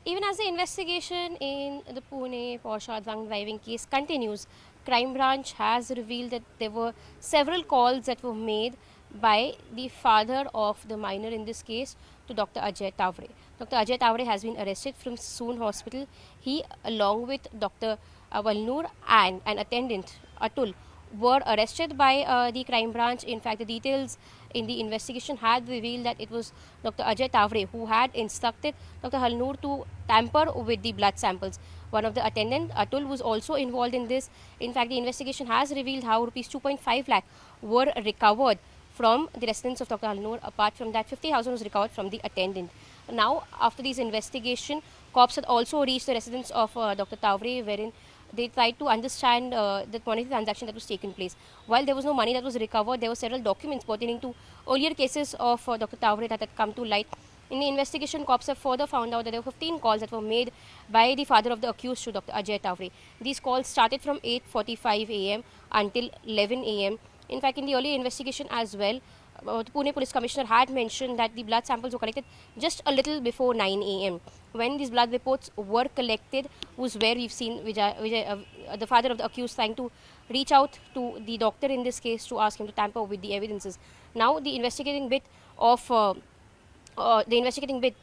Even as the investigation in the Pune Porsche drunk driving case continues, Crime Branch has revealed that there were several calls that were made by the father of the minor in this case to Dr. Ajay Taware. Dr. Ajay Taware has been arrested from Soon Hospital. He, along with Dr. Walnoor and an attendant, Atul, were arrested by the crime branch. In fact, the details in the investigation had revealed that it was Dr. Ajay Taware who had instructed Dr. Halnoor to tamper with the blood samples. One of the attendant, Atul, was also involved in this. In fact, the investigation has revealed how rupees 2.5 lakh were recovered from the residence of Dr. Halnoor. Apart from that, 50,000 was recovered from the attendant. Now, after this investigation, cops had also reached the residence of Dr. Taware, wherein they tried to understand the monetary transaction that was taken place. While there was no money that was recovered, there were several documents pertaining to earlier cases of Dr. Taware that had come to light. In the investigation, cops have further found out that there were 15 calls that were made by the father of the accused to Dr. Ajay Taware. These calls started from 8:45 a.m. until 11 a.m. In fact, in the earlier investigation as well, the Pune Police Commissioner had mentioned that the blood samples were collected just a little before 9 a.m. When these blood reports were collected was where we've seen the father of the accused trying to reach out to the doctor in this case to ask him to tamper with the evidences. Now the investigating bit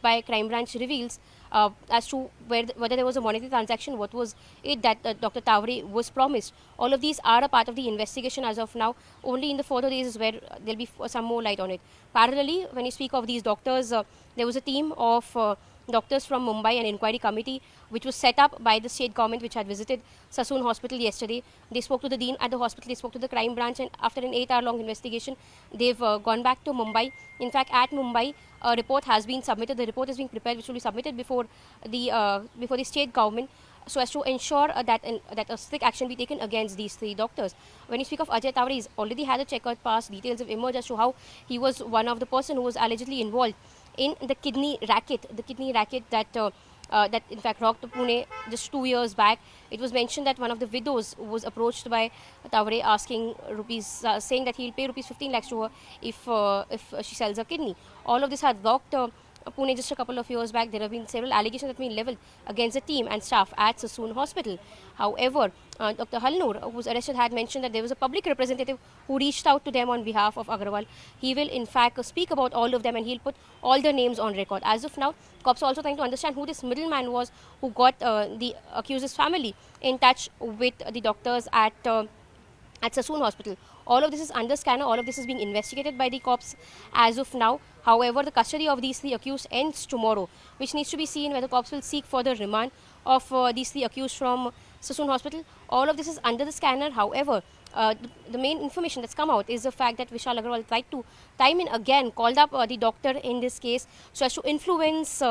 by crime branch reveals as to whether there was a monetary transaction, what was it that Dr. Taware was promised. All of these are a part of the investigation as of now. Only in the further days is where there'll be some more light on it. Parallelly, when you speak of these doctors, there was a team of doctors from Mumbai, an inquiry committee which was set up by the state government, which had visited Sassoon Hospital yesterday. They spoke to the dean at the hospital, they spoke to the crime branch, and after an 8-hour long investigation, they've gone back to Mumbai. In fact, at Mumbai, a report has been submitted. The report is being prepared, which will be submitted before the state government, so as to ensure that a strict action be taken against these three doctors. When you speak of Ajay Taware, he's already had a checkered past. Details have emerged as to how he was one of the person who was allegedly involved in the kidney racket that in fact rocked Pune just 2 years back. It was mentioned that one of the widows was approached by Taware asking rupees, saying that he'll pay rupees 15 lakhs to her if she sells her kidney. All of this had rocked Pune just a couple of years back. There have been several allegations that have been leveled against the team and staff at Sassoon Hospital. However, Dr. Halnoor, who was arrested, had mentioned that there was a public representative who reached out to them on behalf of Agarwal. He will in fact speak about all of them, and he'll put all their names on record. As of now, cops are also trying to understand who this middleman was who got the accused's family in touch with the doctors at Sassoon Hospital. All of this is under scanner. All of this is being investigated by the cops as of now. However, the custody of these three accused ends tomorrow, which needs to be seen whether cops will seek further remand of these three accused from Sassoon Hospital. All of this is under the scanner. However, the main information that's come out is the fact that Vishal Agarwal tried to time and again called up the doctor in this case so as to influence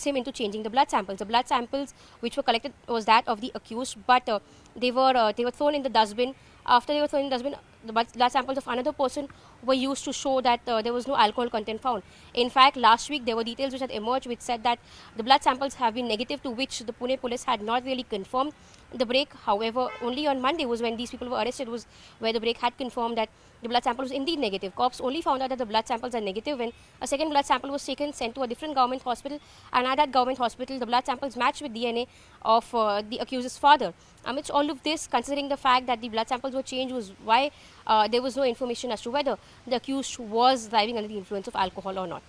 him into changing the blood samples. The blood samples which were collected was that of the accused, but they were thrown in the dustbin. After they were thrown in the dustbin, the blood samples of another person were used to show that there was no alcohol content found. In fact, last week there were details which had emerged which said that the blood samples have been negative, to which the Pune police had not really confirmed the break. However, only on Monday was when these people were arrested, was where the break had confirmed that the blood sample was indeed negative. Cops only found out that the blood samples are negative when a second blood sample was taken, sent to a different government hospital, and at that government hospital, the blood samples matched with DNA of the accused's father. Amidst all of this, considering the fact that the blood samples were changed, was why there was no information as to whether the accused was driving under the influence of alcohol or not.